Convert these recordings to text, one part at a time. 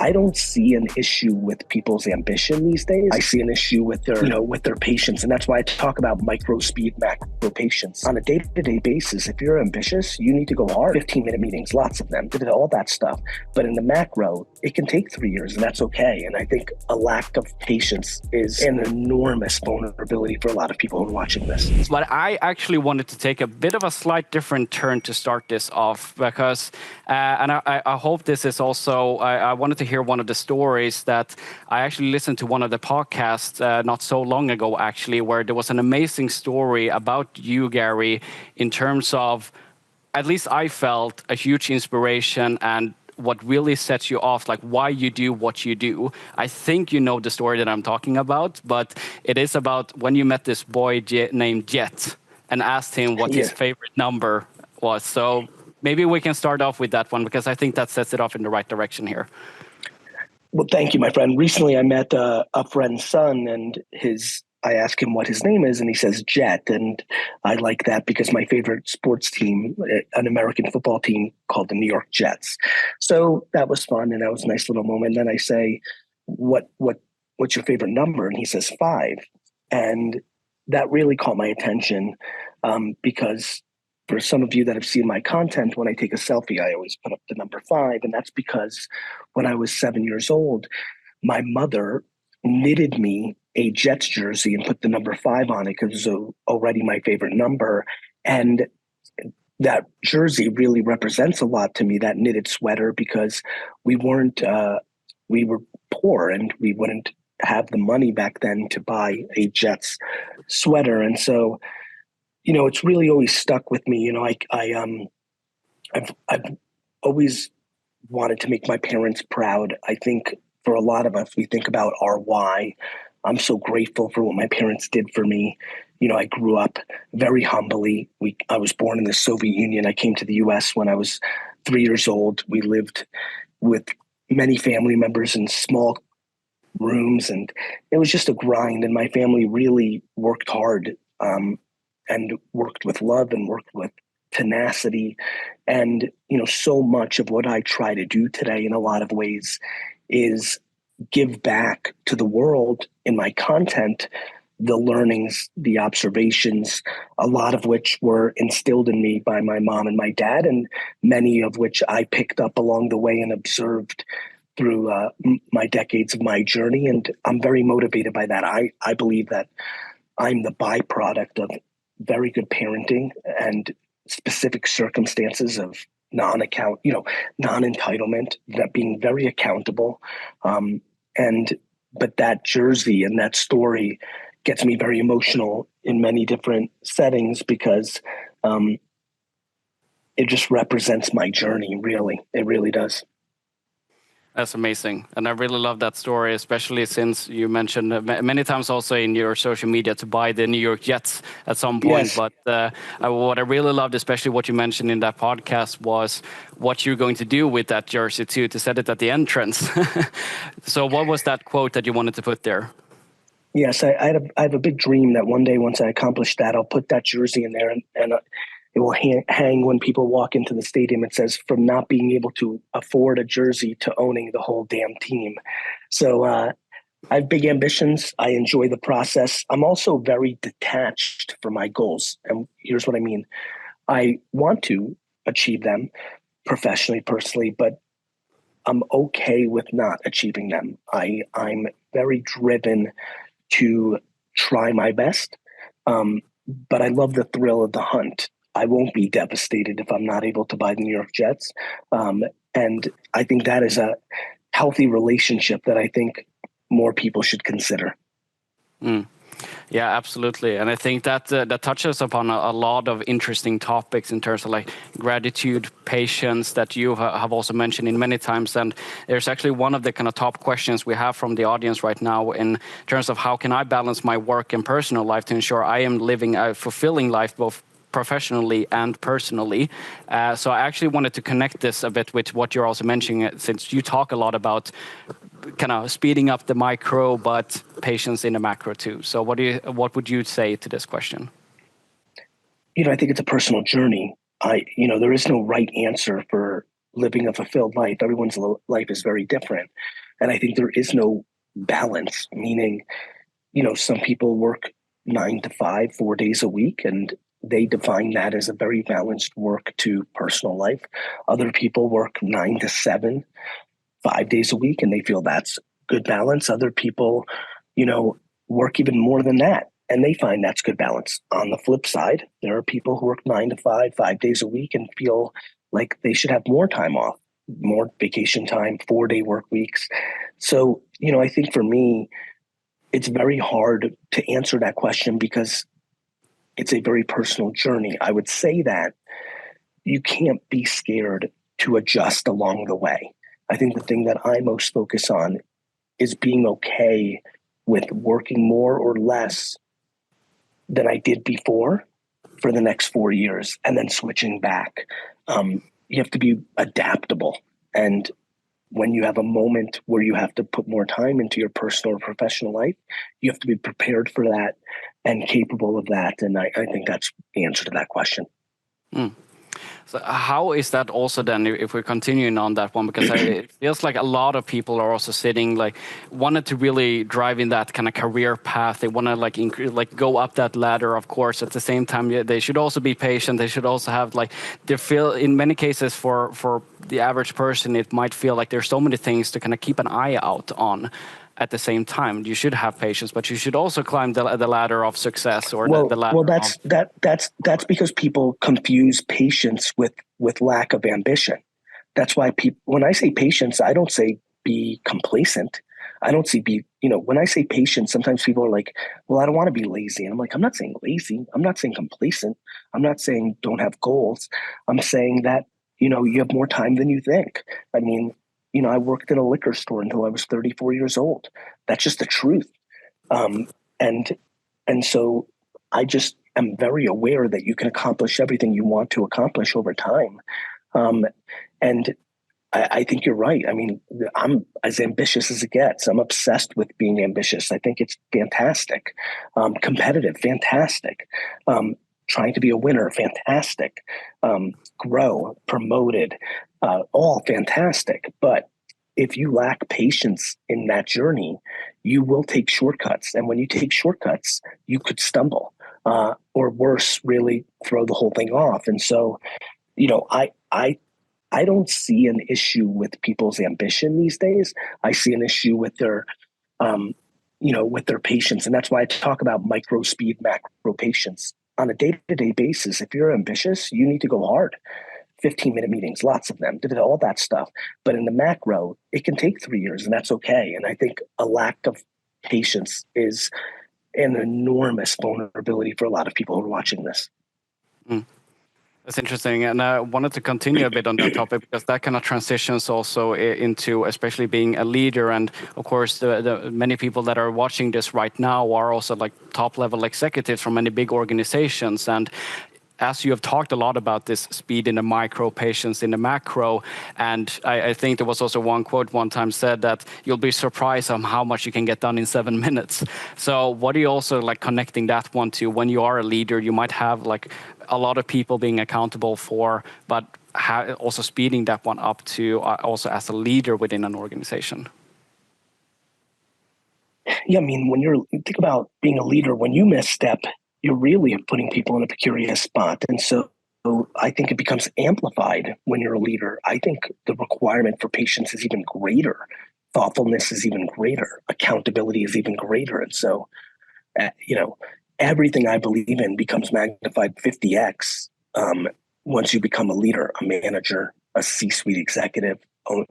I don't see an issue with people's ambition these days. I see an issue with their, with their patience. And that's why I talk about micro speed, macro patience. On a day-to-day basis, if you're ambitious, you need to go hard. 15-minute meetings, lots of them, all that stuff. But in the macro, it can take 3 years, and that's okay. And I think a lack of patience is an enormous vulnerability for a lot of people who are watching this. But I actually wanted to take a bit of a slight different turn to start this off, because, and I hope this is also, I wanted to hear one of the stories that I actually listened to one of the podcasts not so long ago, actually, where there was an amazing story about you, Gary, in terms of, at least I felt, a huge inspiration and what really sets you off, like why you do what you do. I think you know the story that I'm talking about, but it is about when you met this boy named Jet and asked him what his favorite number was. So maybe we can start off with that one, because I think that sets it off in the right direction here. Well, thank you, my friend. Recently, I met a friend's son, and I asked him what his name is, and he says Jet. And I like that because my favorite sports team, an American football team called the New York Jets. So that was fun, and that was a nice little moment. And then I say, what's your favorite number? And he says 5. And that really caught my attention because for some of you that have seen my content, when I take a selfie, I always put up the number 5. And that's because when I was 7 years old, my mother knitted me a Jets jersey and put the number 5 on it because it was already my favorite number. And that jersey really represents a lot to me, that knitted sweater, because we were poor and we wouldn't have the money back then to buy a Jets sweater. And so, it's really always stuck with me. I've always wanted to make my parents proud. I think for a lot of us, we think about our why. I'm so grateful for what my parents did for me. I grew up very humbly. I was born in the Soviet Union. I came to the US when I was 3 years old. We lived with many family members in small rooms, and it was just a grind. And my family really worked hard and worked with love and worked with tenacity. And, so much of what I try to do today in a lot of ways is give back to the world in my content, the learnings, the observations, a lot of which were instilled in me by my mom and my dad, and many of which I picked up along the way and observed through my decades of my journey. And I'm very motivated by that. I believe that I'm the byproduct of very good parenting and specific circumstances of non-entitlement, that being very accountable. But that jersey and that story gets me very emotional in many different settings because it just represents my journey, really. It really does. That's amazing. And I really love that story, especially since you mentioned many times also in your social media to buy the New York Jets at some point. Yes. But what I really loved, especially what you mentioned in that podcast, was what you're going to do with that jersey too, to set it at the entrance. So what was that quote that you wanted to put there? Yes, I have a big dream that one day, once I accomplish that, I'll put that jersey in there and it will hang when people walk into the stadium. It says, from not being able to afford a jersey to owning the whole damn team. So I have big ambitions. I enjoy the process. I'm also very detached from my goals. And here's what I mean. I want to achieve them professionally, personally, but I'm okay with not achieving them. I'm very driven to try my best, but I love the thrill of the hunt. I won't be devastated if I'm not able to buy the New York Jets. And I think that is a healthy relationship that I think more people should consider. Yeah, absolutely. And I think that that touches upon a lot of interesting topics in terms of like gratitude, patience, that you have also mentioned in many times. And there's actually one of the kind of top questions we have from the audience right now in terms of how can I balance my work and personal life to ensure I am living a fulfilling life, both professionally and personally. So I actually wanted to connect this a bit with what you're also mentioning, since you talk a lot about kind of speeding up the micro, but patience in the macro too. So what would you say to this question? I think it's a personal journey. There is no right answer for living a fulfilled life. Everyone's life is very different. And I think there is no balance, meaning, some people work 9 to 5, 4 days a week, and they define that as a very balanced work to personal life. Other people work 9 to 7, 5 days a week, and they feel that's good balance. Other people, work even more than that, and they find that's good balance. On the flip side, there are people who work 9 to 5, 5 days a week, and feel like they should have more time off, more vacation time, 4-day work weeks. So, I think for me, it's very hard to answer that question because it's a very personal journey. I would say that you can't be scared to adjust along the way. I think the thing that I most focus on is being okay with working more or less than I did before for the next 4 years and then switching back. You have to be adaptable. And when you have a moment where you have to put more time into your personal or professional life, you have to be prepared for that and capable of that. And I think that's the answer to that question. Mm. So how is that also then, if we're continuing on that one, because it feels like a lot of people are also sitting, like, wanted to really drive in that kind of career path. They want to go up that ladder, of course. At the same time, they should also be patient. They should also have they feel, in many cases for the average person, it might feel like there's so many things to kind of keep an eye out on. At the same time, you should have patience, but you should also climb the ladder of success, or the ladder. Well, that's because people confuse patience with lack of ambition. That's why people, when I say patience, I don't say be complacent. I don't see when I say patience, sometimes people are like, well, I don't want to be lazy. And I'm like, I'm not saying lazy. I'm not saying complacent. I'm not saying don't have goals. I'm saying that, you have more time than you think. I mean, I worked in a liquor store until I was 34 years old. That's just the truth. And so I just am very aware that you can accomplish everything you want to accomplish over time. And I think you're right. I mean, I'm as ambitious as it gets. I'm obsessed with being ambitious. I think it's fantastic. Competitive, fantastic. Trying to be a winner, fantastic. Grow, promoted, all fantastic. But if you lack patience in that journey, you will take shortcuts. And when you take shortcuts, you could stumble, or worse, really throw the whole thing off. And so, I don't see an issue with people's ambition these days. I see an issue with their, with their patience. And that's why I talk about micro speed, macro patience. On a day-to-day basis, if you're ambitious, you need to go hard. 15-minute meetings, lots of them, did all that stuff. But in the macro, it can take 3 years, and that's okay. And I think a lack of patience is an enormous vulnerability for a lot of people who are watching this. Mm. That's interesting, and I wanted to continue a bit on that topic because that kind of transitions also into especially being a leader. And of course, the many people that are watching this right now are also like top-level executives from many big organizations. And as you have talked a lot about this speed in the micro, patience in the macro, and I think there was also one quote one time said that you'll be surprised on how much you can get done in 7 minutes. So what are you also like connecting that one to? When you are a leader, you might have like a lot of people being accountable for, but also speeding that one up to also as a leader within an organization. Yeah, I mean, when you think about being a leader, when you misstep, you're really putting people in a precarious spot. And so I think it becomes amplified when you're a leader. I think the requirement for patience is even greater. Thoughtfulness is even greater. Accountability is even greater. And so, everything I believe in becomes magnified 50x once you become a leader, a manager, a C-suite executive, a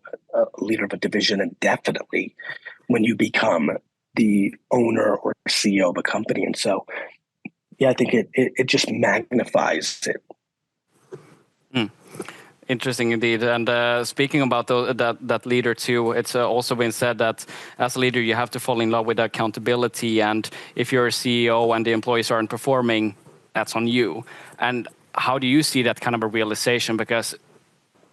leader of a division, and definitely when you become the owner or CEO of a company. And so, yeah, I think it just magnifies it. Interesting indeed. And speaking about that leader too, it's also been said that as a leader, you have to fall in love with accountability. And if you're a CEO and the employees aren't performing, that's on you. And how do you see that kind of a realization? Because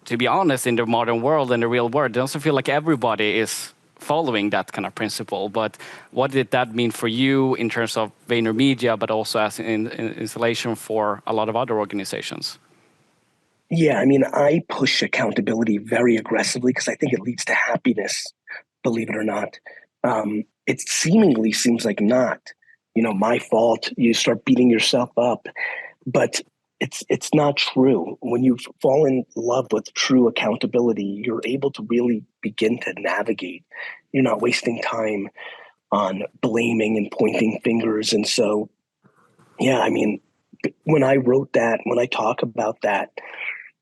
to be honest, in the modern world, in the real world, it doesn't feel like everybody is following that kind of principle. But what did that mean for you in terms of VaynerMedia, but also as in installation for a lot of other organizations? Yeah, I mean, I push accountability very aggressively because I think it leads to happiness, believe it or not. It seemingly seems like not, my fault. You start beating yourself up, but it's not true. When you fall in love with true accountability, you're able to really begin to navigate. You're not wasting time on blaming and pointing fingers. And so, yeah, I mean, when I wrote that, when I talk about that,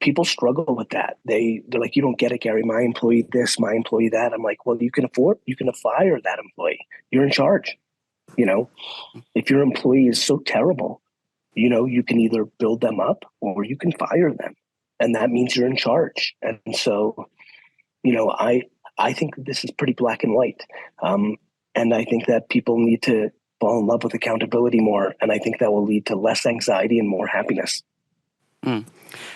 people struggle with that. They're like, you don't get it, Gary. My employee this, my employee that. I'm like, well, you can fire that employee. You're in charge. You know, if your employee is so terrible, you can either build them up or you can fire them, and that means you're in charge. And so, I think that this is pretty black and white, and I think that people need to fall in love with accountability more, and I think that will lead to less anxiety and more happiness. Mm.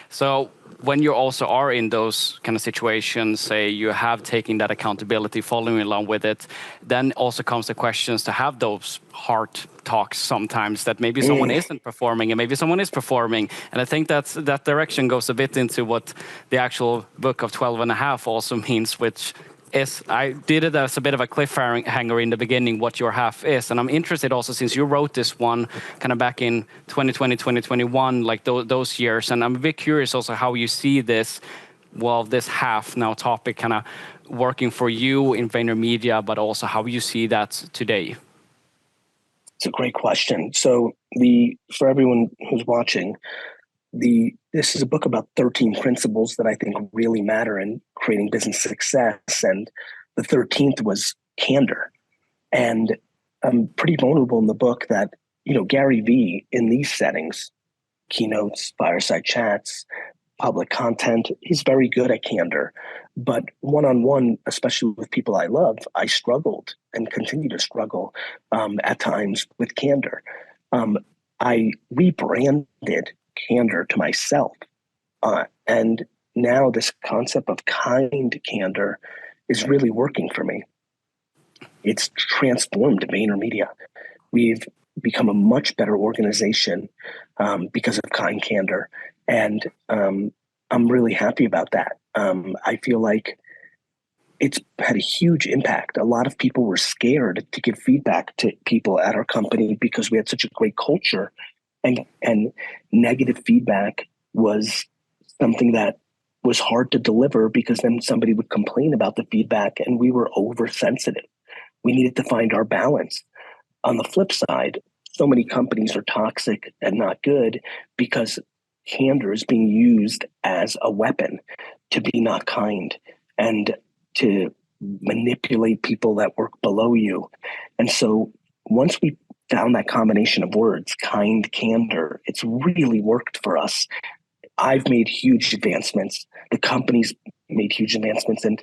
So when you also are in those kind of situations, say you have taken that accountability, following along with it, then also comes the questions to have those heart talks sometimes that maybe someone isn't performing and maybe someone is performing. And I think that direction goes a bit into what the actual book of 12 and a half also means, which is, I did it as a bit of a cliffhanger in the beginning, what your half is. And I'm interested also, since you wrote this one kind of back in 2020, 2021, like those years. And I'm a bit curious also how you see this, well, this half now topic kind of working for you in VaynerMedia, but also how you see that today. It's a great question. So for everyone who's watching, this is a book about 13 principles that I think really matter in creating business success. And the 13th was candor. And I'm pretty vulnerable in the book that, Gary Vee in these settings, keynotes, fireside chats, public content, he's very good at candor. But one-on-one, especially with people I love, I struggled and continue to struggle at times with candor. I rebranded candor to myself. And now this concept of kind candor is really working for me. It's transformed VaynerMedia. We've become a much better organization because of kind candor. And I'm really happy about that. I feel like it's had a huge impact. A lot of people were scared to give feedback to people at our company because we had such a great culture, and negative feedback was something that was hard to deliver because then somebody would complain about the feedback and we were oversensitive. We needed to find our balance. On the flip side, so many companies are toxic and not good because candor is being used as a weapon to be not kind and to manipulate people that work below you. And so once we found that combination of words, kind candor, it's really worked for us. I've made huge advancements. The company's made huge advancements, and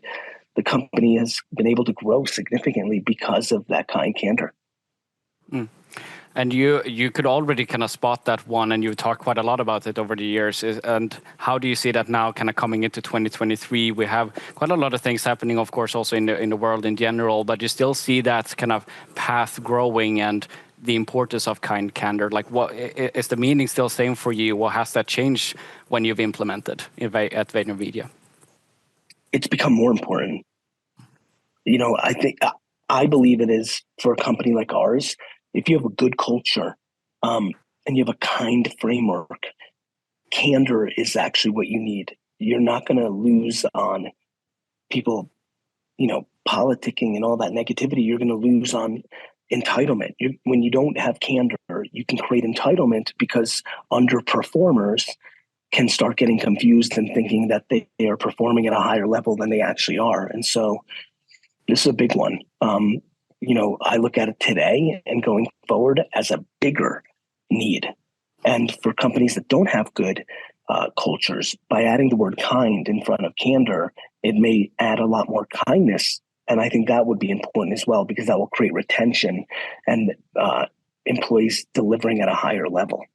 the company has been able to grow significantly because of that kind candor. Mm. And you could already kind of spot that one, and you've talked quite a lot about it over the years. And how do you see that now kind of coming into 2023? We have quite a lot of things happening, of course, also in the world in general, but you still see that kind of path growing and the importance of kind candor. Like, what is the meaning still same for you, or has that changed when you've implemented at VaynerMedia? It's become more important. I believe it is for a company like ours. If you have a good culture and you have a kind framework, candor is actually what you need. You're not going to lose on people, politicking and all that negativity. You're going to lose on entitlement. When you don't have candor, you can create entitlement because underperformers can start getting confused and thinking that they are performing at a higher level than they actually are. And so this is a big one. I look at it today and going forward as a bigger need. And for companies that don't have good cultures, by adding the word kind in front of candor, it may add a lot more kindness. And I think that would be important as well, because that will create retention and employees delivering at a higher level.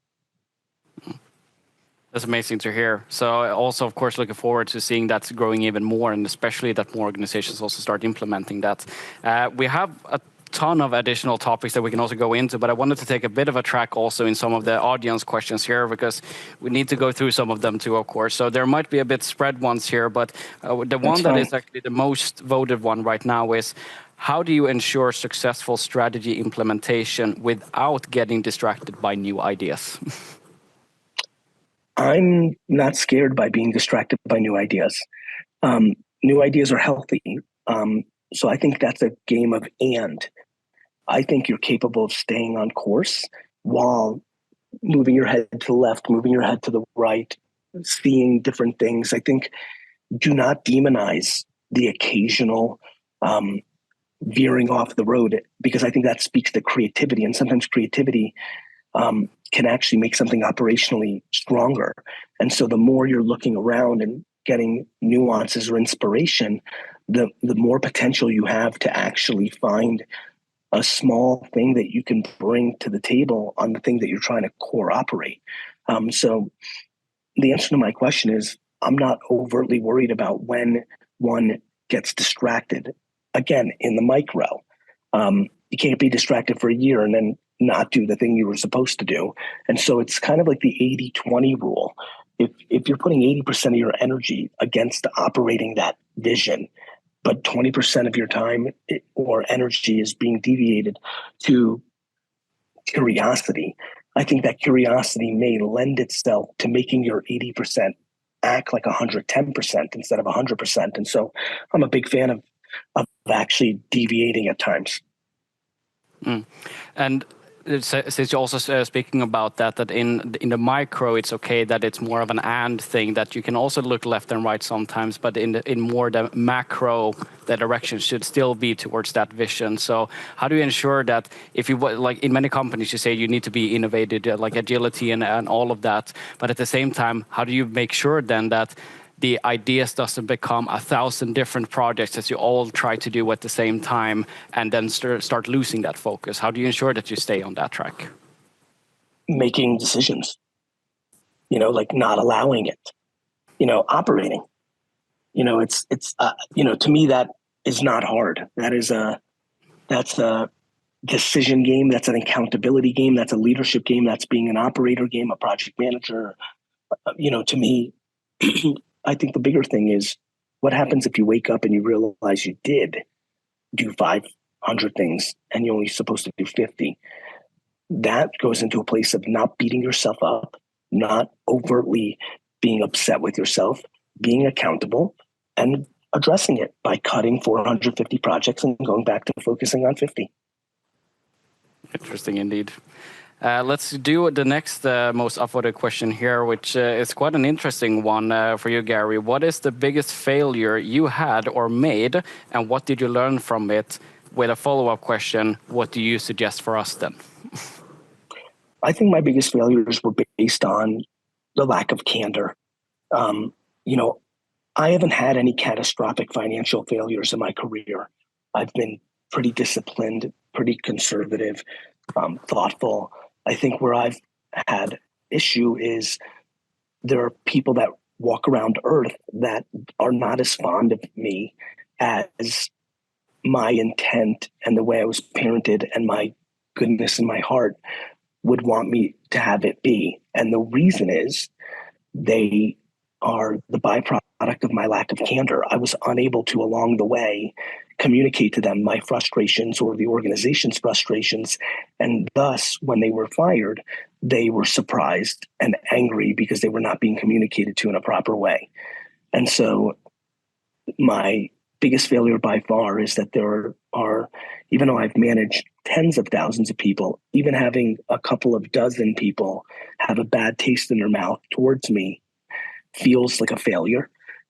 That's amazing to hear. So also, of course, looking forward to seeing that growing even more, and especially that more organizations also start implementing that. We have a ton of additional topics that we can also go into, but I wanted to take a bit of a track also in some of the audience questions here, because we need to go through some of them too, of course. So there might be a bit spread ones here, but the one that is actually the most voted one right now is, how do you ensure successful strategy implementation without getting distracted by new ideas? I'm not scared by being distracted by new ideas. New ideas are healthy. So I think that's a game of and. I think you're capable of staying on course while moving your head to the left, moving your head to the right, seeing different things. I think do not demonize the occasional veering off the road, because I think that speaks to creativity. And sometimes creativity can actually make something operationally stronger. And so the more you're looking around and getting nuances or inspiration, the more potential you have to actually find a small thing that you can bring to the table on the thing that you're trying to core operate. So the answer to my question is, I'm not overtly worried about when one gets distracted. Again, in the micro, you can't be distracted for a year and then not do the thing you were supposed to do. And so it's kind of like the 80-20 rule. If you're putting 80% of your energy against operating that vision, but 20% of your time or energy is being deviated to curiosity, I think that curiosity may lend itself to making your 80% act like 110% instead of 100%. And so I'm a big fan of actually deviating at times. And since you're also speaking about that in the micro, it's okay that it's more of an and thing, that you can also look left and right sometimes, but in more the macro, the direction should still be towards that vision. So how do you ensure that, if you, like in many companies, you say you need to be innovative, like agility and all of that, but at the same time, how do you make sure then that the ideas doesn't become 1,000 different projects that you all try to do at the same time and then start losing that focus? How do you ensure that you stay on that track? Making decisions, like not allowing it, operating, it's to me, that is not hard. That's a decision game. That's an accountability game. That's a leadership game. That's being an operator game, a project manager. To me, I think the bigger thing is, what happens if you wake up and you realize you did do 500 things and you're only supposed to do 50? That goes into a place of not beating yourself up, not overtly being upset with yourself, being accountable, and addressing it by cutting 450 projects and going back to focusing on 50. Interesting indeed. Let's do the next most upvoted question here, which is quite an interesting one for you, Gary. What is the biggest failure you had or made, and what did you learn from it? With a follow-up question, what do you suggest for us then? I think my biggest failures were based on the lack of candor. I haven't had any catastrophic financial failures in my career. I've been pretty disciplined, pretty conservative, thoughtful. I think where I've had issue is there are people that walk around Earth that are not as fond of me as my intent and the way I was parented and my goodness in my heart would want me to have it be. And the reason is they are the byproduct of my lack of candor. I was unable to, along the way, communicate to them my frustrations or the organization's frustrations. And thus, when they were fired, they were surprised and angry because they were not being communicated to in a proper way. And so my biggest failure by far is that there are, even though I've managed tens of thousands of people, even having a couple of dozen people have a bad taste in their mouth towards me feels like a failure.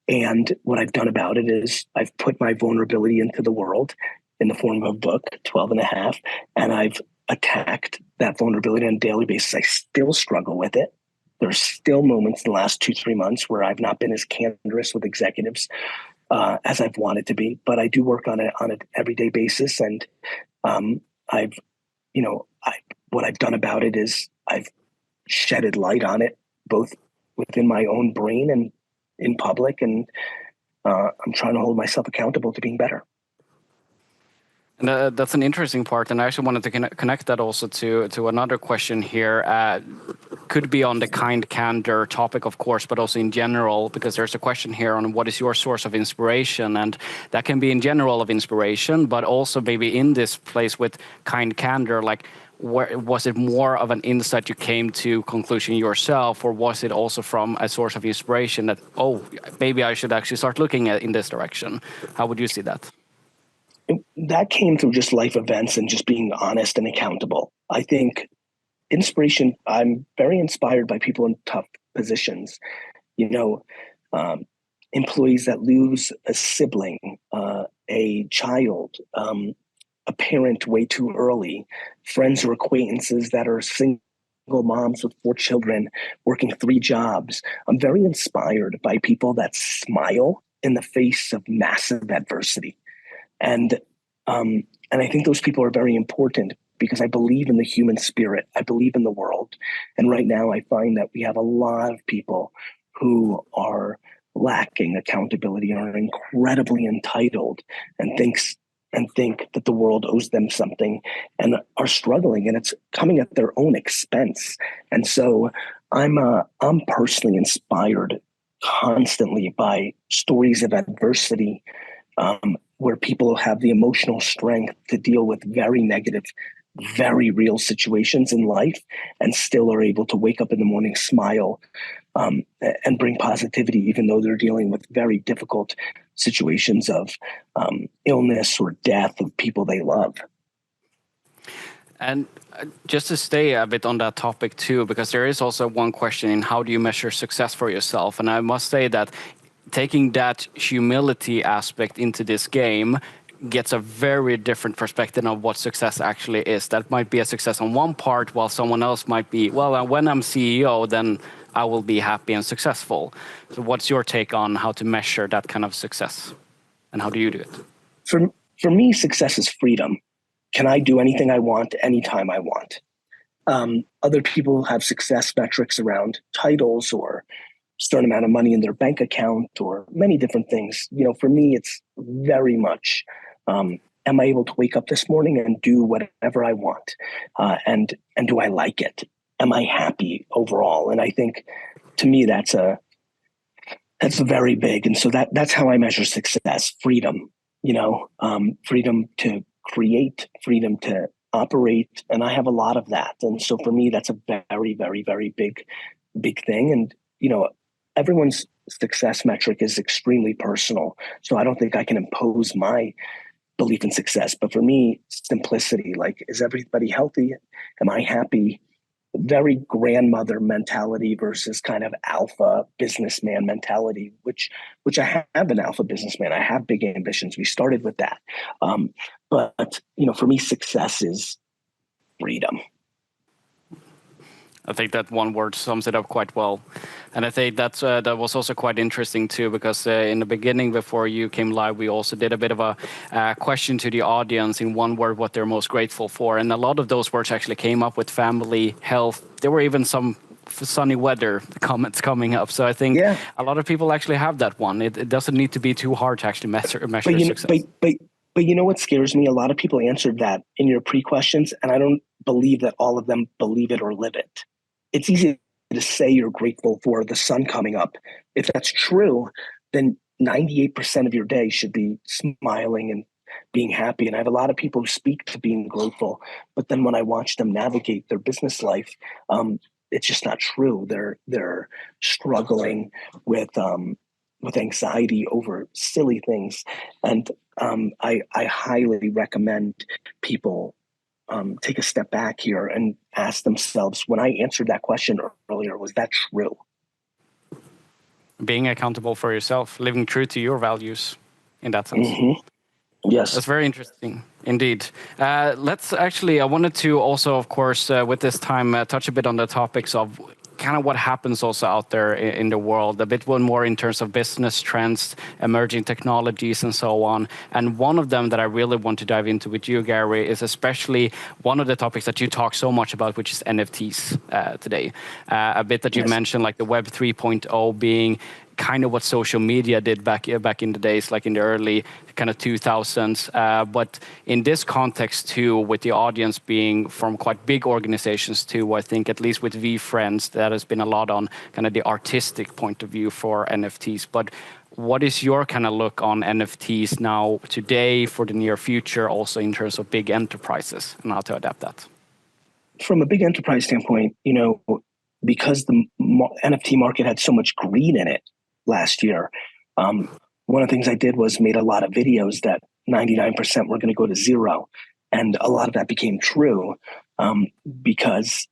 And what I've done about it is I've put my vulnerability into the world in the form of a book, 12 and a half, and I've attacked that vulnerability on a daily basis. I still struggle with it. There's still moments in the last 2-3 months where I've not been as candorous with executives as I've wanted to be, but I do work on an everyday basis. And what I've done about it is I've shedded light on it, both within my own brain and in public, and I'm trying to hold myself accountable to being better. And that's an interesting part, and I actually wanted to connect that also to another question here. Could be on the kind candor topic, of course, but also in general, because there's a question here on what is your source of inspiration, and that can be in general of inspiration, but also maybe in this place with kind candor, like was it more of an insight you came to conclusion yourself, or was it also from a source of inspiration that, oh, maybe I should actually start looking at in this direction? How would you see that? That came through just life events and just being honest and accountable. I think inspiration, I'm very inspired by people in tough positions. Um, employees that lose a sibling, a child, a parent way too early, friends or acquaintances that are single moms with 4 children, working 3 jobs. I'm very inspired by people that smile in the face of massive adversity. And I think those people are very important because I believe in the human spirit. I believe in the world. And right now I find that we have a lot of people who are lacking accountability and are incredibly entitled and think that the world owes them something and are struggling, and it's coming at their own expense. And so I'm personally inspired constantly by stories of adversity, where people have the emotional strength to deal with very negative, very real situations in life and still are able to wake up in the morning, smile, and bring positivity, even though they're dealing with very difficult situations of illness or death of people they love. And just to stay a bit on that topic too, because there is also one question in how do you measure success for yourself? And I must say that taking that humility aspect into this game gets a very different perspective of what success actually is. That might be a success on one part, while someone else might be, well, when I'm CEO, then I will be happy and successful. So what's your take on how to measure that kind of success? And how do you do it? For me, success is freedom. Can I do anything I want, anytime I want? Other people have success metrics around titles or certain amount of money in their bank account or many different things. For me, it's very much, am I able to wake up this morning and do whatever I want? And do I like it? Am I happy overall? And I think to me, that's very big. And so that's how I measure success: freedom, freedom to create, freedom to operate. And I have a lot of that. And so for me, that's a very, very, very big thing. And, everyone's success metric is extremely personal. So I don't think I can impose my belief in success. But for me, simplicity, like, is everybody healthy? Am I happy? Very grandmother mentality versus kind of alpha businessman mentality, which I have an alpha businessman. I have big ambitions. We started with that. But for me, success is freedom. I think that one word sums it up quite well. And I think that was also quite interesting too, because in the beginning, before you came live, we also did a bit of a question to the audience in one word what they're most grateful for. And a lot of those words actually came up with family, health. There were even some sunny weather comments coming up. So I think a lot of people actually have that one. It doesn't need to be too hard to actually measure success. But you know what scares me? A lot of people answered that in your pre-questions, and I don't believe that all of them believe it or live it. It's easy to say you're grateful for the sun coming up. If that's true, then 98% of your day should be smiling and being happy. And I have a lot of people who speak to being grateful, but then when I watch them navigate their business life, it's just not true. They're struggling with anxiety over silly things. And I highly recommend people take a step back here and ask themselves, when I answered that question earlier, was that true? Being accountable for yourself, living true to your values in that sense. Mm-hmm. Yes. That's very interesting indeed. Let's actually, I wanted to also, of course, with this time, touch a bit on the topics of kind of what happens also out there in the world, a bit more in terms of business trends, emerging technologies, and so on. And one of them that I really want to dive into with you, Gary, is especially one of the topics that you talk so much about, which is NFTs today. A bit that you mentioned, like the Web 3.0 being kind of what social media did back in the days, like in the early kind of 2000s. But in this context too, with the audience being from quite big organizations too, I think at least with VFriends, that has been a lot on kind of the artistic point of view for NFTs. But what is your kind of look on NFTs now today for the near future, also in terms of big enterprises and how to adapt that? From a big enterprise standpoint, because the NFT market had so much greed in it last year, one of the things I did was made a lot of videos that 99% were going to go to zero. And a lot of that became true because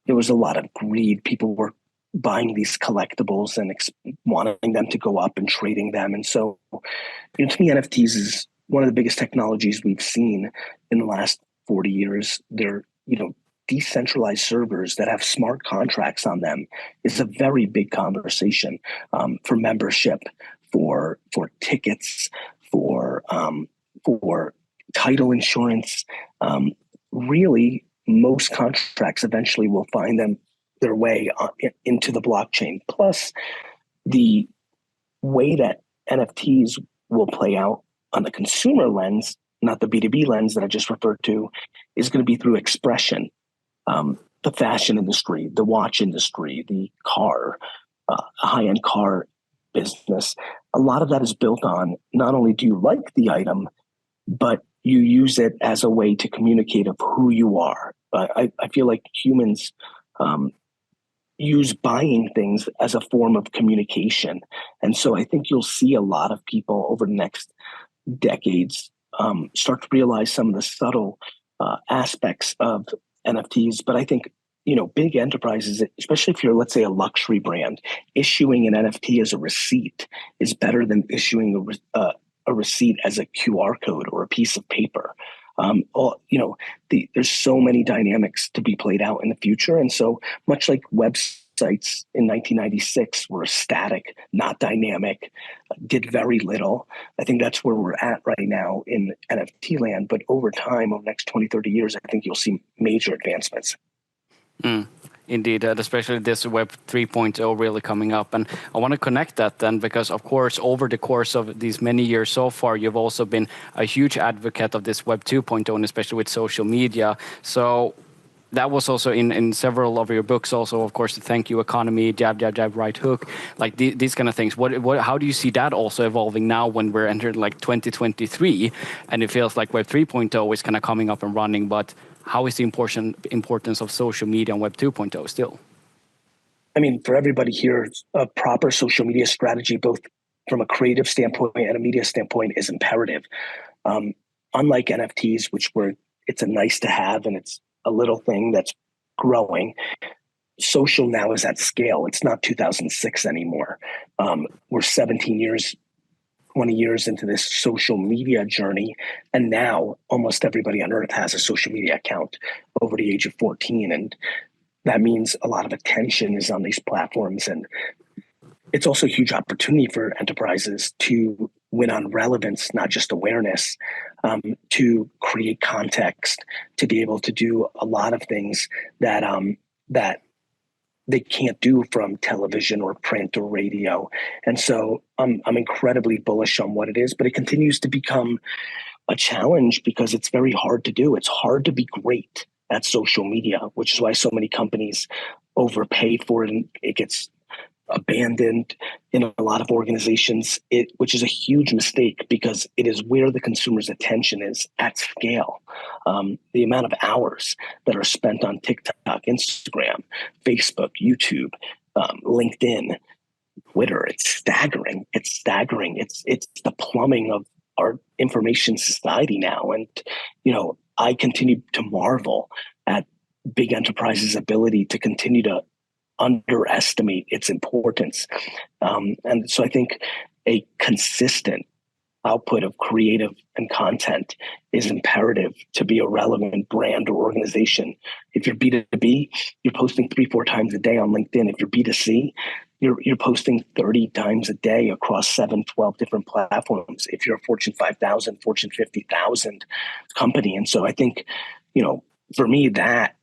there was a lot of greed. People were buying these collectibles and wanting them to go up and trading them. And so, to me, NFTs is one of the biggest technologies we've seen in the last 40 years. They're, decentralized servers that have smart contracts on them is a very big conversation for membership, for tickets, for title insurance. Really, most contracts eventually will find their way into the blockchain. Plus, the way that NFTs will play out on the consumer lens, not the B2B lens that I just referred to, is going to be through expression. The fashion industry, the watch industry, the car, high-end car business. A lot of that is built on not only do you like the item, but you use it as a way to communicate of who you are. I feel like humans use buying things as a form of communication. And so I think you'll see a lot of people over the next decades start to realize some of the subtle aspects of NFTs. But I think, big enterprises, especially if you're, let's say, a luxury brand, issuing an NFT as a receipt is better than issuing a receipt as a QR code or a piece of paper. There's so many dynamics to be played out in the future. And so much like websites in 1996 were static, not dynamic, did very little. I think that's where we're at right now in NFT land. But over time, over the next 20, 30 years, I think you'll see major advancements. Indeed, especially this Web 3.0 really coming up. And I want to connect that then because, of course, over the course of these many years so far, you've also been a huge advocate of this Web 2.0, and especially with social media. So that was also in several of your books also, of course, the thank you economy, jab, jab, jab, right hook, like these kind of things. How do you see that also evolving now when we're entering like 2023 and it feels like Web 3.0 is kind of coming up and running, but how is the importance of social media and Web 2.0 still? I mean, for everybody here, a proper social media strategy, both from a creative standpoint and a media standpoint, is imperative. Unlike NFTs, it's a nice to have and it's a little thing that's growing, social now is at scale. It's not 2006 anymore. We're 17 years, 20 years into this social media journey. And now almost everybody on earth has a social media account over the age of 14. And that means a lot of attention is on these platforms. And it's also a huge opportunity for enterprises to win on relevance, not just awareness, to create context, to be able to do a lot of things that they can't do from television or print or radio. And so I'm incredibly bullish on what it is, but it continues to become a challenge because it's very hard to do. It's hard to be great at social media, which is why so many companies overpay for it and it gets abandoned in a lot of organizations, which is a huge mistake because it is where the consumer's attention is at scale. The amount of hours that are spent on TikTok, Instagram, Facebook, YouTube, LinkedIn, Twitter, it's staggering. It's staggering. It's the plumbing of our information society now. And, I continue to marvel at big enterprises' ability to continue to underestimate its importance. And so I think a consistent output of creative and content is imperative to be a relevant brand or organization. If you're B2B, you're posting 3-4 times a day on LinkedIn. If you're B2C, you're posting 30 times a day across 7-12 different platforms. If you're a Fortune 5,000, Fortune 50,000 company. And so I think, for me, that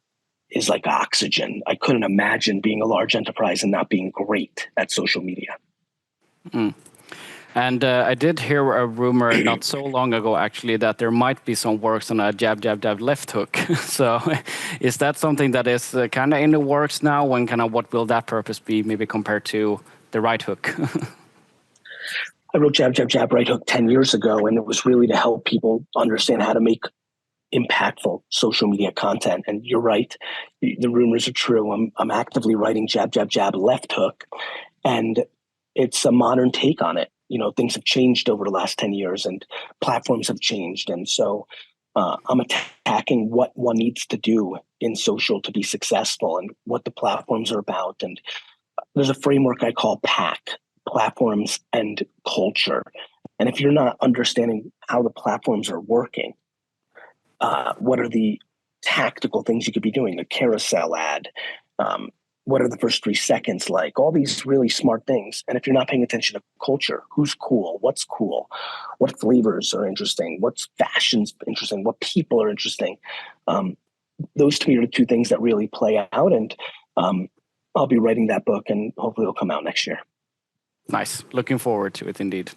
is like oxygen. I couldn't imagine being a large enterprise and not being great at social media. Mm. And I did hear a rumor not so long ago, actually, that there might be some works on a jab, jab, jab left hook. So is that something that is kind of in the works now? And kind of what will that purpose be, maybe compared to the right hook? I wrote Jab, Jab, Jab, Right Hook 10 years ago, and it was really to help people understand how to make impactful social media content. And you're right, the rumors are true. I'm actively writing Jab, Jab, Jab, Left Hook, and it's a modern take on it. Things have changed over the last 10 years and platforms have changed. And so I'm attacking what one needs to do in social to be successful and what the platforms are about. And there's a framework I call PAC, platforms and culture. And if you're not understanding how the platforms are working, what are the tactical things you could be doing? A carousel ad. What are the first 3 seconds like? All these really smart things. And if you're not paying attention to culture, who's cool? What's cool? What flavors are interesting? What's fashion's interesting? What people are interesting? Those to me are the two things that really play out. And I'll be writing that book and hopefully it'll come out next year. Nice. Looking forward to it, indeed.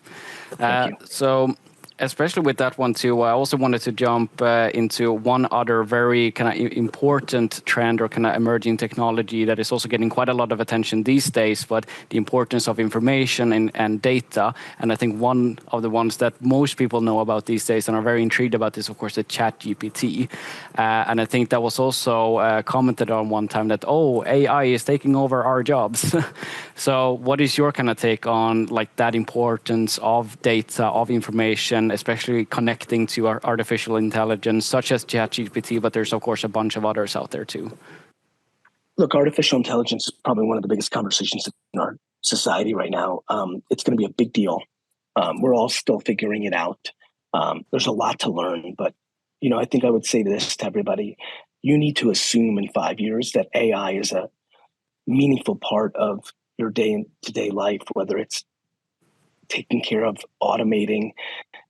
Thank you. So, especially with that one too, I also wanted to jump into one other very kind of important trend or kind of emerging technology that is also getting quite a lot of attention these days, but the importance of information and data. And I think one of the ones that most people know about these days and are very intrigued about is, of course, the Chat GPT. And I think that was also commented on one time that, oh, AI is taking over our jobs. So what is your kind of take on like that importance of data, of information, especially connecting to our artificial intelligence, such as ChatGPT, but there's of course a bunch of others out there too? Look, artificial intelligence is probably one of the biggest conversations in our society right now. It's going to be a big deal. We're all still figuring it out. There's a lot to learn, but I think I would say this to everybody: you need to assume in 5 years that AI is a meaningful part of your day-to-day life, whether it's taking care of automating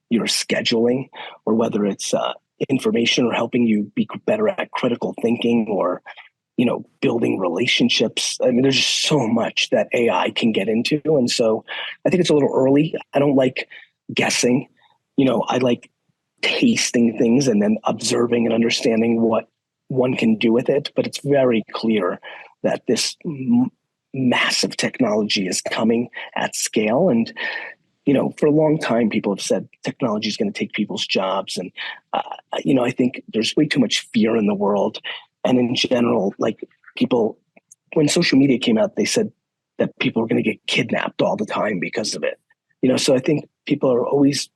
your scheduling or whether it's information or helping you be better at critical thinking or building relationships. I mean, there's just so much that AI can get into. And so I think it's a little early. I don't like guessing. I like tasting things and then observing and understanding what one can do with it. But it's very clear that this massive technology is coming at scale. And, for a long time, people have said technology is going to take people's jobs. And, I think there's way too much fear in the world. And in general, like people, when social media came out, they said that people were going to get kidnapped all the time because of it. So I think people are always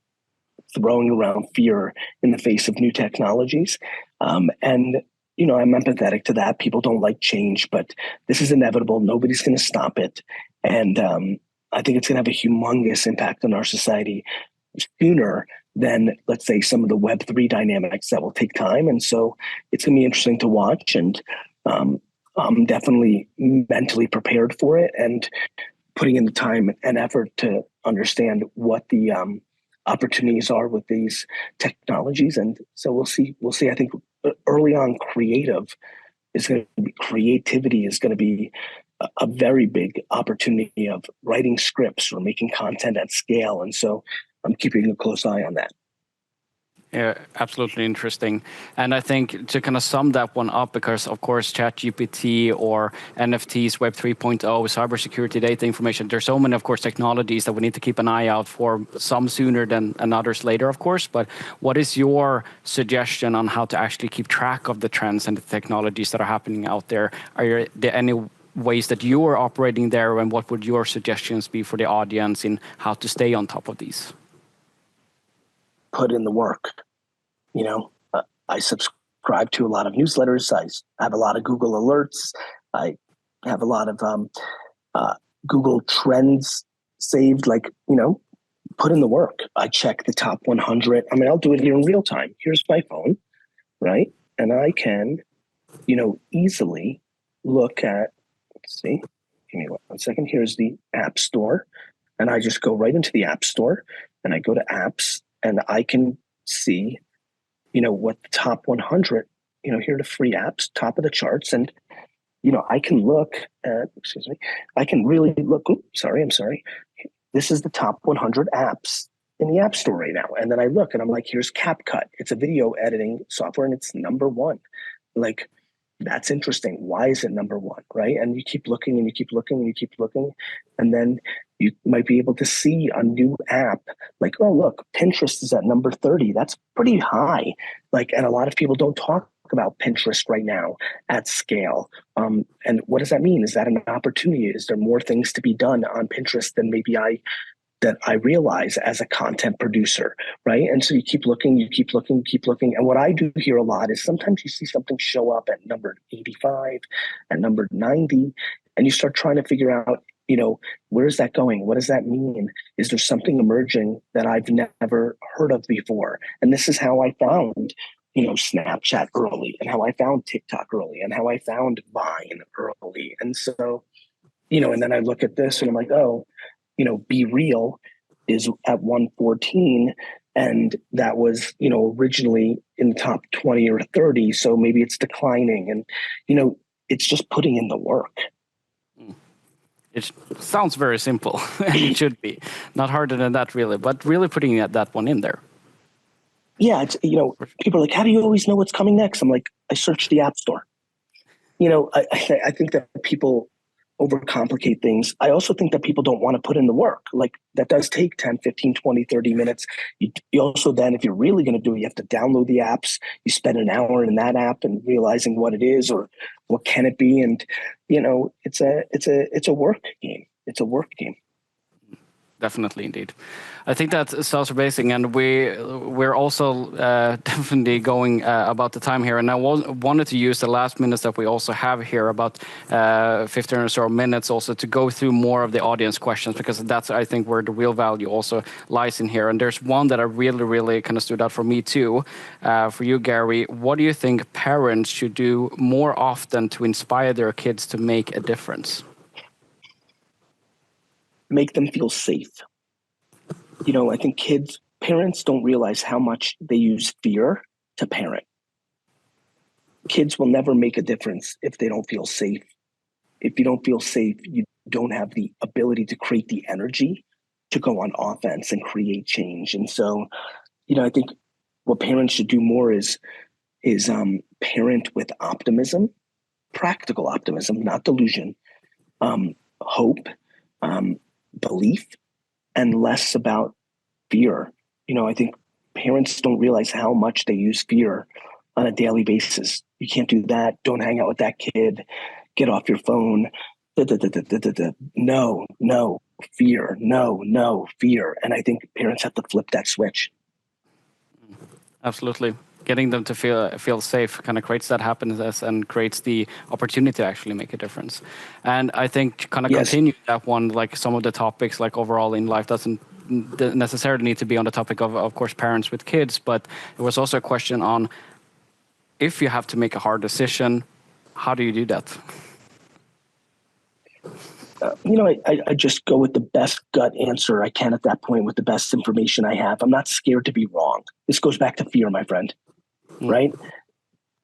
throwing around fear in the face of new technologies. And, I'm empathetic to that. People don't like change, but this is inevitable. Nobody's going to stop it. And I think it's going to have a humongous impact on our society sooner than, let's say, some of the Web3 dynamics that will take time. And so it's going to be interesting to watch. And I'm definitely mentally prepared for it and putting in the time and effort to understand what the opportunities are with these technologies. And so we'll see. I think early on, creativity is going to be a very big opportunity of writing scripts or making content at scale. And so I'm keeping a close eye on that. Yeah, absolutely interesting. And I think to kind of sum that one up, because of course, ChatGPT or NFTs, Web 3.0, cybersecurity, data information, there's so many, of course, technologies that we need to keep an eye out for, some sooner than and others later, of course. But what is your suggestion on how to actually keep track of the trends and the technologies that are happening out there? Are there any ways that you are operating there, and what would your suggestions be for the audience in how to stay on top of these? Put in the work. I subscribe to a lot of newsletters. I have a lot of Google alerts. I have a lot of Google trends saved. Put in the work. I check the top 100. I mean, I'll do it here in real time. Here's my phone, right? And I can, easily look at, let's see, give me 1 second. Here's the App Store. And I just go right into the App Store and I go to apps and I can see, what the top 100, here are the free apps, top of the charts. And, I can look at, I can really look, I'm sorry. this is the top 100 apps in the App Store right now. And then I look and I'm like, here's CapCut. It's a video editing software and it's number one. Like, that's interesting. Why is it number one, right? And you keep looking and you keep looking and you keep looking. And then you might be able to see a new app like, oh, look, Pinterest is at number 30. That's pretty high. Like, and a lot of people don't talk about Pinterest right now at scale. And what does that mean? Is that an opportunity? Is there more things to be done on Pinterest than maybe that I realize as a content producer, right? And so you keep looking, you keep looking, you keep looking. And what I do here a lot is sometimes you see something show up at number 85, at number 90, and you start trying to figure out, where is that going? What does that mean? Is there something emerging that I've never heard of before? And this is how I found, Snapchat early, and how I found TikTok early, and how I found Vine early. And so, and then I look at this and I'm like, oh, Be Real is at 114, and that was, originally in the top 20 or 30. So maybe it's declining, and, it's just putting in the work. It sounds very simple, and it should be not harder than that, really, but really putting that one in there. Yeah, it's, people are like, how do you always know what's coming next? I'm like, I search the App Store. I think that people overcomplicate things. I also think that people don't want to put in the work. Like, that does take 10, 15, 20, 30 minutes. You also then, if you're really going to do it, you have to download the apps. You spend an hour in that app and realizing what it is or what can it be. And, it's a work game. It's a work game. Definitely, indeed. I think that sounds amazing, and we're also definitely going about the time here. And I wanted to use the last minutes that we also have here, about 15 or so minutes, also to go through more of the audience questions, because that's, I think, where the real value also lies in here. And there's one that I really kind of stood out for me too. For you, Gary, what do you think parents should do more often to inspire their kids to make a difference? Make them feel safe. I think parents don't realize how much they use fear to parent. Kids will never make a difference if they don't feel safe. If you don't feel safe, you don't have the ability to create the energy to go on offense and create change. And so, I think what parents should do more is parent with optimism, practical optimism, not delusion, hope, belief, and less about fear. I think parents don't realize how much they use fear on a daily basis. You can't do that. Don't hang out with that kid. Get off your phone. No, fear. No, fear. And I think parents have to flip that switch. Absolutely. Getting them to feel safe kind of creates that happiness and creates the opportunity to actually make a difference. And I think kind of continue that one, like some of the topics like overall in life doesn't necessarily need to be on the topic of course, parents with kids, but it was also a question on if you have to make a hard decision, how do you do that? I just go with the best gut answer I can at that point with the best information I have. I'm not scared to be wrong. This goes back to fear, my friend, right?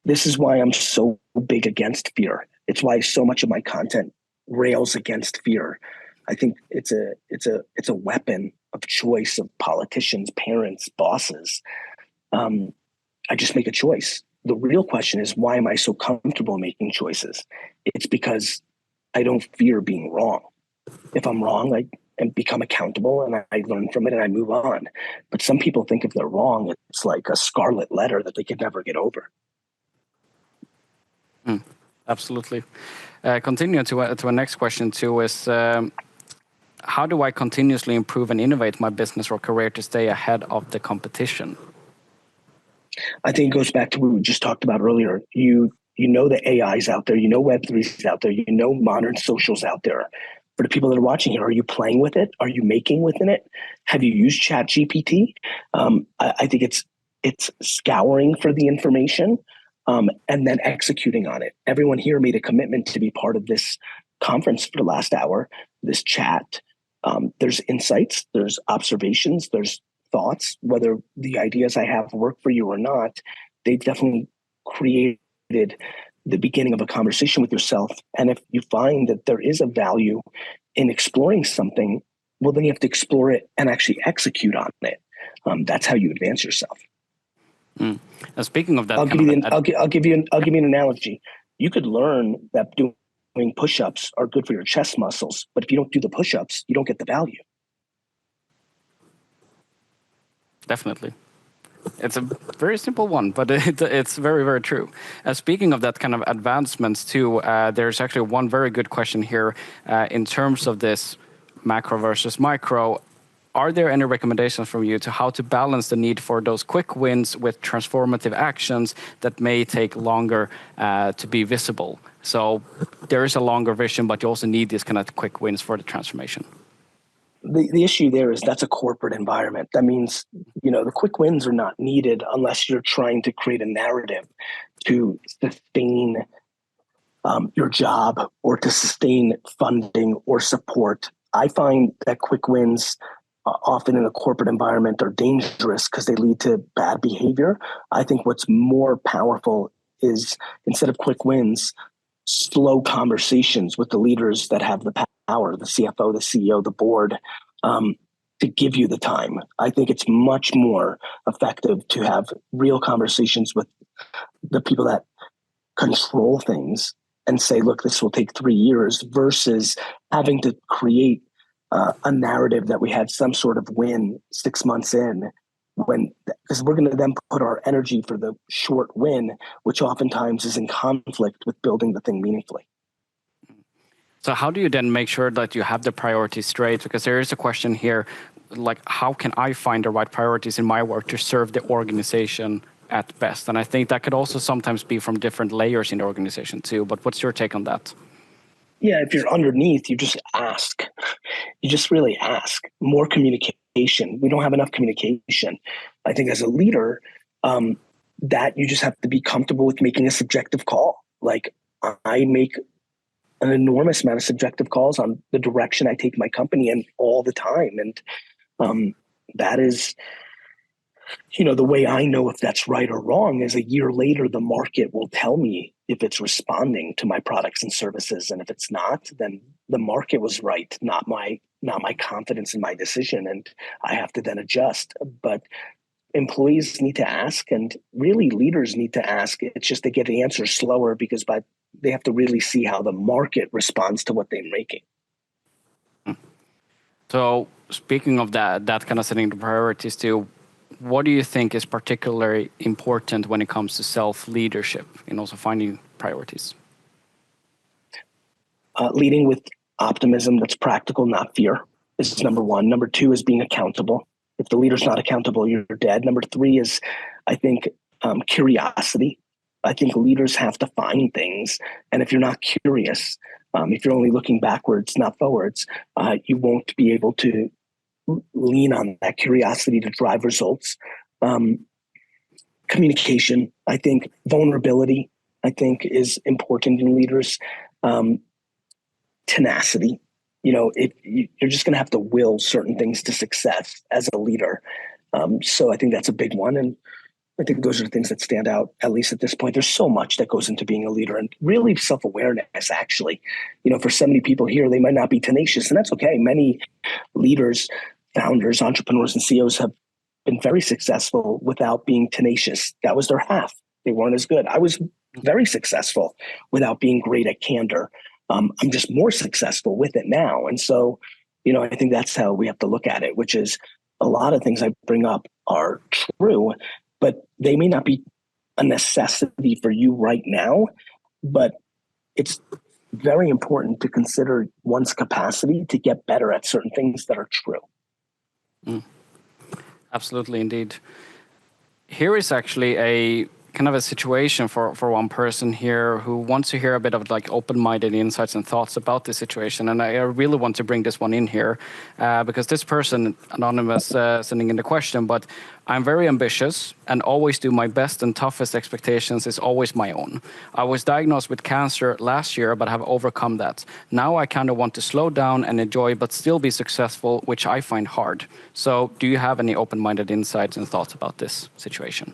This is why I'm so big against fear. It's why so much of my content rails against fear. I think it's a weapon of choice of politicians, parents, bosses. I just make a choice. The real question is, why am I so comfortable making choices? It's because I don't fear being wrong. If I'm wrong, I become accountable and I learn from it and I move on. But some people think if they're wrong, it's like a scarlet letter that they could never get over. Absolutely. Continuing to our next question too is, how do I continuously improve and innovate my business or career to stay ahead of the competition? I think it goes back to what we just talked about earlier. You know the AI's out there, Web3's out there, modern socials out there. For the people that are watching here, are you playing with it? Are you making within it? Have you used ChatGPT? I think it's scouring for the information and then executing on it. Everyone here made a commitment to be part of this conference for the last hour, this chat. There's insights, there's observations, there's thoughts, whether the ideas I have work for you or not. They've definitely created the beginning of a conversation with yourself. And if you find that there is a value in exploring something, well, then you have to explore it and actually execute on it. That's how you advance yourself. And speaking of that, I'll give you an analogy. You could learn that doing push-ups are good for your chest muscles, but if you don't do the push-ups, you don't get the value. Definitely. It's a very simple one, but it's very, very true. Speaking of that kind of advancements too, there's actually one very good question here in terms of this macro versus micro. Are there any recommendations from you to how to balance the need for those quick wins with transformative actions that may take longer to be visible? So there is a longer vision, but you also need these kind of quick wins for the transformation. The issue there is that's a corporate environment. That means, the quick wins are not needed unless you're trying to create a narrative to sustain your job or to sustain funding or support. I find that quick wins often in a corporate environment are dangerous because they lead to bad behavior. I think what's more powerful is, instead of quick wins, slow conversations with the leaders that have the power, the CFO, the CEO, the board, to give you the time. I think it's much more effective to have real conversations with the people that control things and say, look, this will take 3 years, versus having to create a narrative that we had some sort of win 6 months in, because we're going to then put our energy for the short win, which oftentimes is in conflict with building the thing meaningfully. So how do you then make sure that you have the priorities straight? Because there is a question here, like, how can I find the right priorities in my work to serve the organization at best? And I think that could also sometimes be from different layers in the organization too. But what's your take on that? Yeah, if you're underneath, you just ask. You just really ask. More communication. We don't have enough communication. I think as a leader, that you just have to be comfortable with making a subjective call. Like, I make an enormous amount of subjective calls on the direction I take my company in all the time. And that is, the way I know if that's right or wrong is a year later, the market will tell me if it's responding to my products and services. And if it's not, then the market was right, not my confidence in my decision. And I have to then adjust. But employees need to ask, and really leaders need to ask. It's just they get the answer slower because they have to really see how the market responds to what they're making. So speaking of that kind of setting the priorities too, what do you think is particularly important when it comes to self-leadership and also finding priorities? Leading with optimism that's practical, not fear, is number one. Number two is being accountable. If the leader's not accountable, you're dead. Number three is, I think, curiosity. I think leaders have to find things. And if you're not curious, if you're only looking backwards, not forwards, you won't be able to lean on that curiosity to drive results. Communication, I think, vulnerability, I think, is important in leaders. Tenacity. You're just going to have to will certain things to success as a leader. So I think that's a big one. And I think those are the things that stand out, at least at this point. There's so much that goes into being a leader, and really self-awareness, actually. For so many people here, they might not be tenacious, and that's okay. Many leaders, founders, entrepreneurs, and CEOs have been very successful without being tenacious. That was their half. They weren't as good. I was very successful without being great at candor. I'm just more successful with it now. And so, I think that's how we have to look at it, which is a lot of things I bring up are true, but they may not be a necessity for you right now. But it's very important to consider one's capacity to get better at certain things that are true. Absolutely, indeed. Here is actually a kind of a situation for one person here who wants to hear a bit of like open-minded insights and thoughts about this situation. And I really want to bring this one in here because this person, anonymous, sending in the question, but I'm very ambitious and always do my best, and toughest expectations is always my own. I was diagnosed with cancer last year, but have overcome that. Now I kind of want to slow down and enjoy, but still be successful, which I find hard. So do you have any open-minded insights and thoughts about this situation?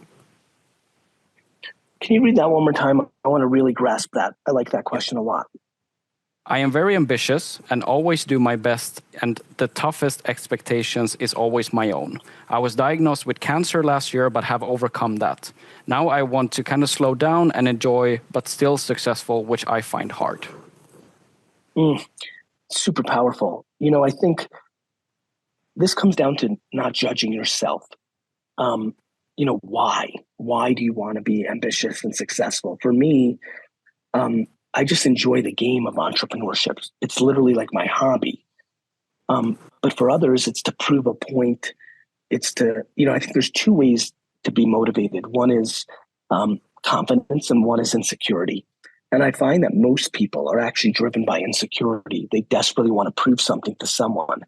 Can you read that one more time? I want to really grasp that. I like that question a lot. I am very ambitious and always do my best, and the toughest expectations is always my own. I was diagnosed with cancer last year, but have overcome that. Now I want to kind of slow down and enjoy, but still successful, which I find hard. Super powerful. I think this comes down to not judging yourself. Why? Why do you want to be ambitious and successful? For me, I just enjoy the game of entrepreneurship. It's literally like my hobby. But for others, it's to prove a point. It's to, I think there's two ways to be motivated. One is confidence and one is insecurity. And I find that most people are actually driven by insecurity. They desperately want to prove something to someone.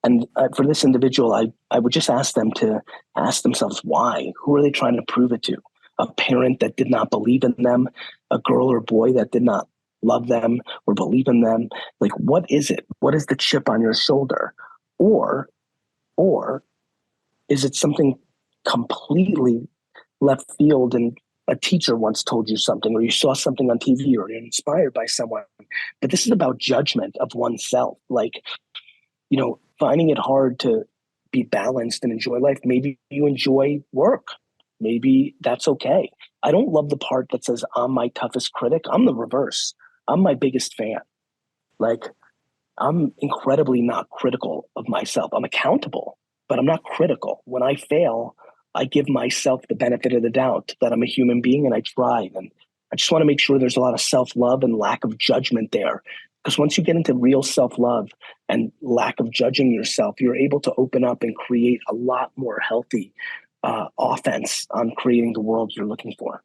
And for this individual, I would just ask them to ask themselves why. Who are they trying to prove it to? A parent that did not believe in them, a girl or boy that did not love them or believe in them. Like, what is it? What is the chip on your shoulder? Or is it something completely left field and a teacher once told you something, or you saw something on TV, or you're inspired by someone? But this is about judgment of oneself. Like, finding it hard to be balanced and enjoy life. Maybe you enjoy work. Maybe that's okay. I don't love the part that says I'm my toughest critic. I'm the reverse. I'm my biggest fan. Like, I'm incredibly not critical of myself. I'm accountable, but I'm not critical. When I fail, I give myself the benefit of the doubt that I'm a human being and I tried. And I just want to make sure there's a lot of self-love and lack of judgment there. Because once you get into real self-love and lack of judging yourself, you're able to open up and create a lot more healthy offense on creating the world you're looking for.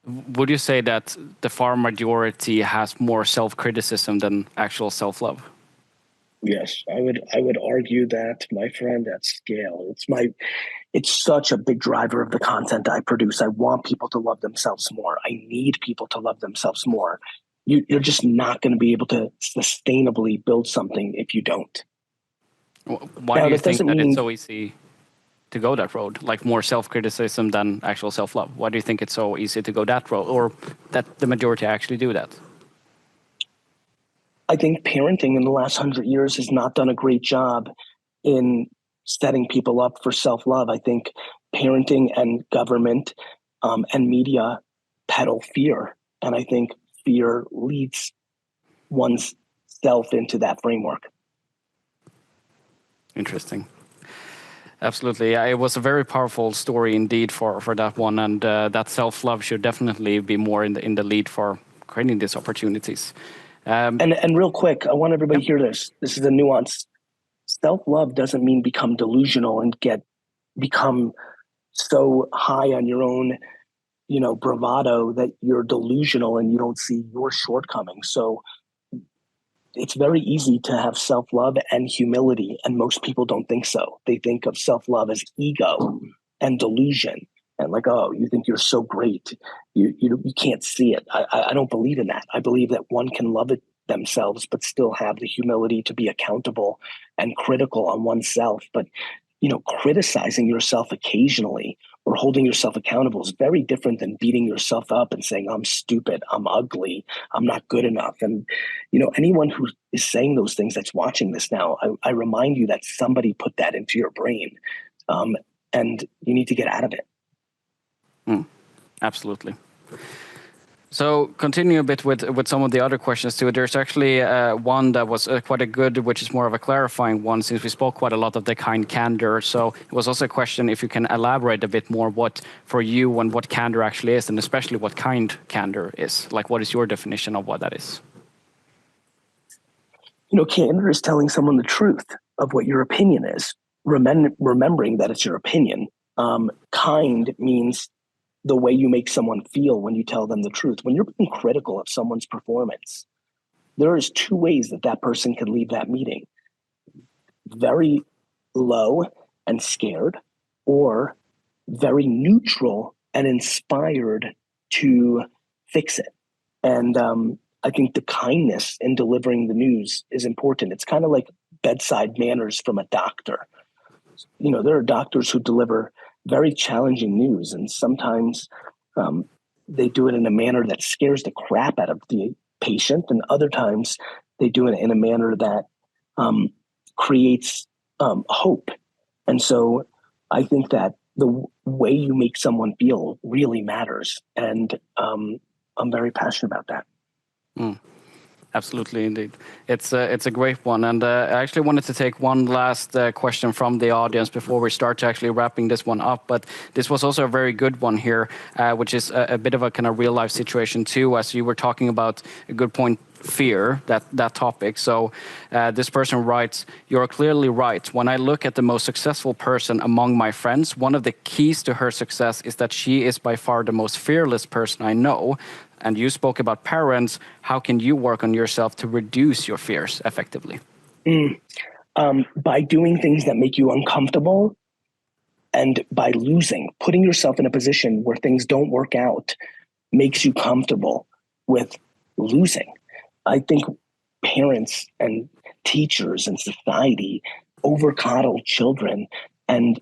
Would you say that the far majority has more self-criticism than actual self-love? Yes, I would argue that, my friend, at scale. It's such a big driver of the content I produce. I want people to love themselves more. I need people to love themselves more. You're just not going to be able to sustainably build something if you don't. Why do you think that it's so easy to go that road, like more self-criticism than actual self-love? Why do you think it's so easy to go that road, or that the majority actually do that? I think parenting in the last 100 years has not done a great job in setting people up for self-love. I think parenting and government and media peddle fear. And I think fear leads one's self into that framework. Interesting. Absolutely. Yeah, it was a very powerful story indeed for that one. And that self-love should definitely be more in the lead for creating these opportunities. And real quick, I want everybody to hear this. This is a nuance. Self-love doesn't mean become delusional and become so high on your own, bravado that you're delusional and you don't see your shortcomings. So it's very easy to have self-love and humility, and most people don't think so. They think of self-love as ego and delusion, and like, oh, you think you're so great, you can't see it. I don't believe in that. I believe that one can love it themselves, but still have the humility to be accountable and critical on oneself. But criticizing yourself occasionally or holding yourself accountable is very different than beating yourself up and saying, I'm stupid, I'm ugly, I'm not good enough. And, anyone who is saying those things that's watching this now, I remind you that somebody put that into your brain, and you need to get out of it. Absolutely. So continue a bit with some of the other questions too. There's actually one that was quite a good, which is more of a clarifying one, since we spoke quite a lot of the kind candor. So it was also a question if you can elaborate a bit more what for you and what candor actually is, and especially what kind candor is. Like, what is your definition of what that is? Candor is telling someone the truth of what your opinion is, remembering that it's your opinion. Kind means the way you make someone feel when you tell them the truth. When you're being critical of someone's performance, there is two ways that person can leave that meeting: very low and scared, or very neutral and inspired to fix it. And I think the kindness in delivering the news is important. It's kind of like bedside manners from a doctor. There are doctors who deliver very challenging news, and sometimes they do it in a manner that scares the crap out of the patient, and other times they do it in a manner that creates hope. And so I think that the way you make someone feel really matters. And I'm very passionate about that. Mm. Absolutely, indeed. It's a great one. And I actually wanted to take one last question from the audience before we start to actually wrapping this one up. But this was also a very good one here, which is a bit of a kind of real life situation too, as you were talking about a good point, fear, that topic. So this person writes, "You're clearly right. When I look at the most successful person among my friends, one of the keys to her success is that she is by far the most fearless person I know. And you spoke about parents. How can you work on yourself to reduce your fears effectively?" By doing things that make you uncomfortable, and by putting yourself in a position where things don't work out makes you comfortable with losing. I think parents and teachers and society overcoddle children. And,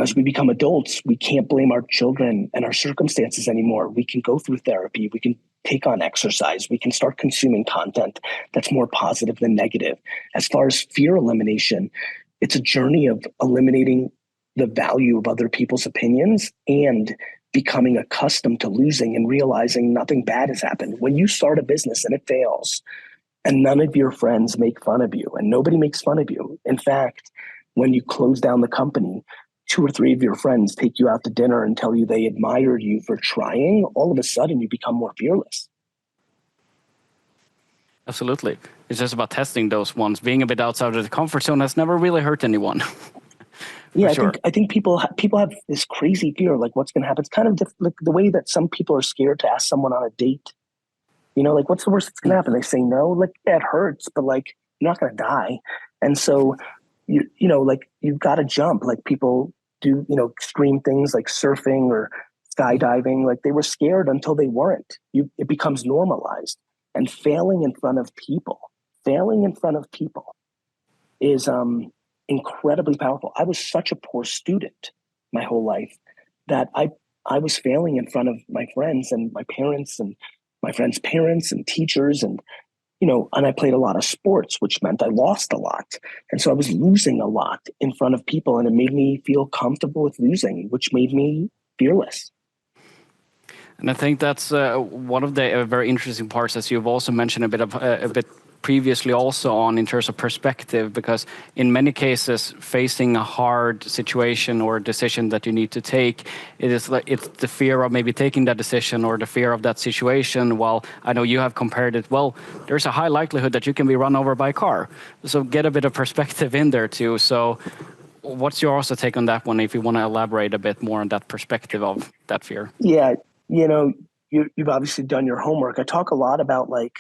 as we become adults, we can't blame our children and our circumstances anymore. We can go through therapy. We can take on exercise. We can start consuming content that's more positive than negative. As far as fear elimination, it's a journey of eliminating the value of other people's opinions and becoming accustomed to losing and realizing nothing bad has happened. When you start a business and it fails, and none of your friends make fun of you, and nobody makes fun of you. In fact, when you close down the company, 2 or 3 of your friends take you out to dinner and tell you they admired you for trying, all of a sudden you become more fearless. Absolutely. It's just about testing those ones. Being a bit outside of the comfort zone has never really hurt anyone. Yeah, sure. I think people have this crazy fear, like what's going to happen. It's kind of like the way that some people are scared to ask someone on a date. Like what's the worst that's going to happen? They say no. Like, yeah, it hurts, but like you're not going to die. And so like you've got to jump. Like people do, extreme things like surfing or skydiving. Like they were scared until they weren't. It becomes normalized. And failing in front of people is incredibly powerful. I was such a poor student my whole life that I was failing in front of my friends and my parents and my friends' parents and teachers, and and I played a lot of sports, which meant I lost a lot. And so I was losing a lot in front of people, and it made me feel comfortable with losing, which made me fearless. And I think that's one of the very interesting parts, as you've also mentioned a bit previously also on, in terms of perspective, because in many cases facing a hard situation or decision that you need to take, it's the fear of maybe taking that decision or the fear of that situation. While I know you have compared it, well, there's a high likelihood that you can be run over by a car, so get a bit of perspective in there too. So what's your also take on that one, if you want to elaborate a bit more on that perspective of that fear? Yeah, you've obviously done your homework. I talk a lot about like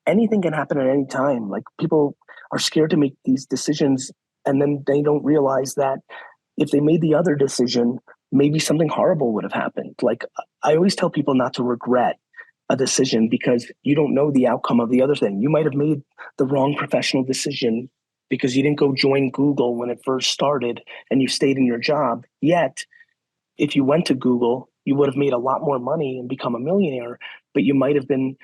anything can happen at any time. Like people are scared to make these decisions, and then they don't realize that if they made the other decision, maybe something horrible would have happened. Like I always tell people not to regret a decision because you don't know the outcome of the other thing. You might have made the wrong professional decision because you didn't go join Google when it first started and you stayed in your job. Yet, if you went to Google, you would have made a lot more money and become a millionaire, but you might have been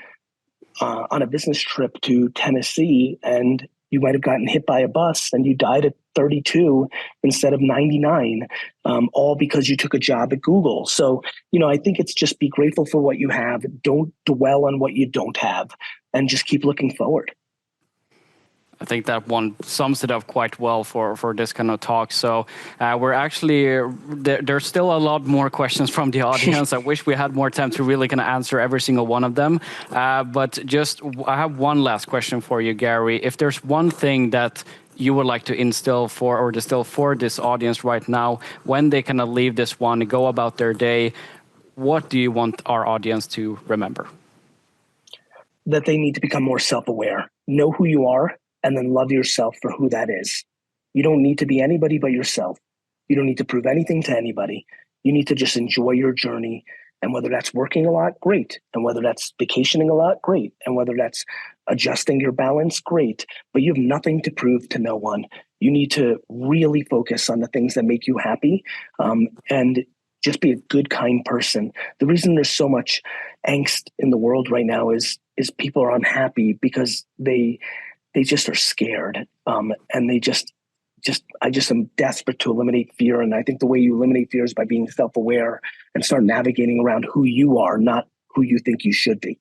on a business trip to Tennessee and you might have gotten hit by a bus and you died at 32 instead of 99, all because you took a job at Google. So, I think it's just be grateful for what you have. Don't dwell on what you don't have and just keep looking forward. I think that one sums it up quite well for this kind of talk. So we're actually, there's still a lot more questions from the audience. I wish we had more time to really kind of answer every single one of them. But I have one last question for you, Gary. If there's one thing that you would like to distill for this audience right now, when they kind of leave this one and go about their day, what do you want our audience to remember? That they need to become more self-aware. Know who you are, and then love yourself for who that is. You don't need to be anybody but yourself. You don't need to prove anything to anybody. You need to just enjoy your journey. And whether that's working a lot, great. And whether that's vacationing a lot, great. And whether that's adjusting your balance, great. But you have nothing to prove to no one. You need to really focus on the things that make you happy, and just be a good, kind person. The reason there's so much angst in the world right now is people are unhappy because they just are scared, and I just am desperate to eliminate fear. And I think the way you eliminate fear is by being self-aware and start navigating around who you are, not who you think you should be.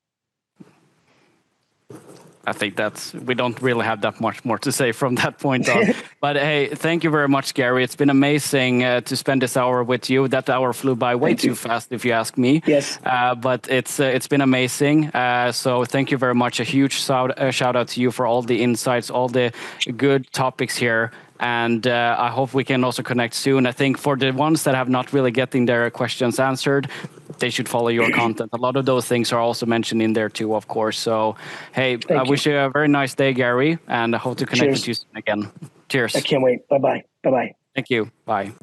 I think we don't really have that much more to say from that point on. But hey, thank you very much, Gary. It's been amazing to spend this hour with you. That hour flew by way too fast, if you ask me. Yes. But it's been amazing. So thank you very much. A huge shout out to you for all the insights, all the good topics here. And I hope we can also connect soon. I think for the ones that have not really getting their questions answered, they should follow your content. A lot of those things are also mentioned in there too, of course. So, hey, I wish you a very nice day, Gary, and I hope to connect with you soon again. Cheers. I can't wait. Bye-bye. Bye-bye. Thank you. Bye.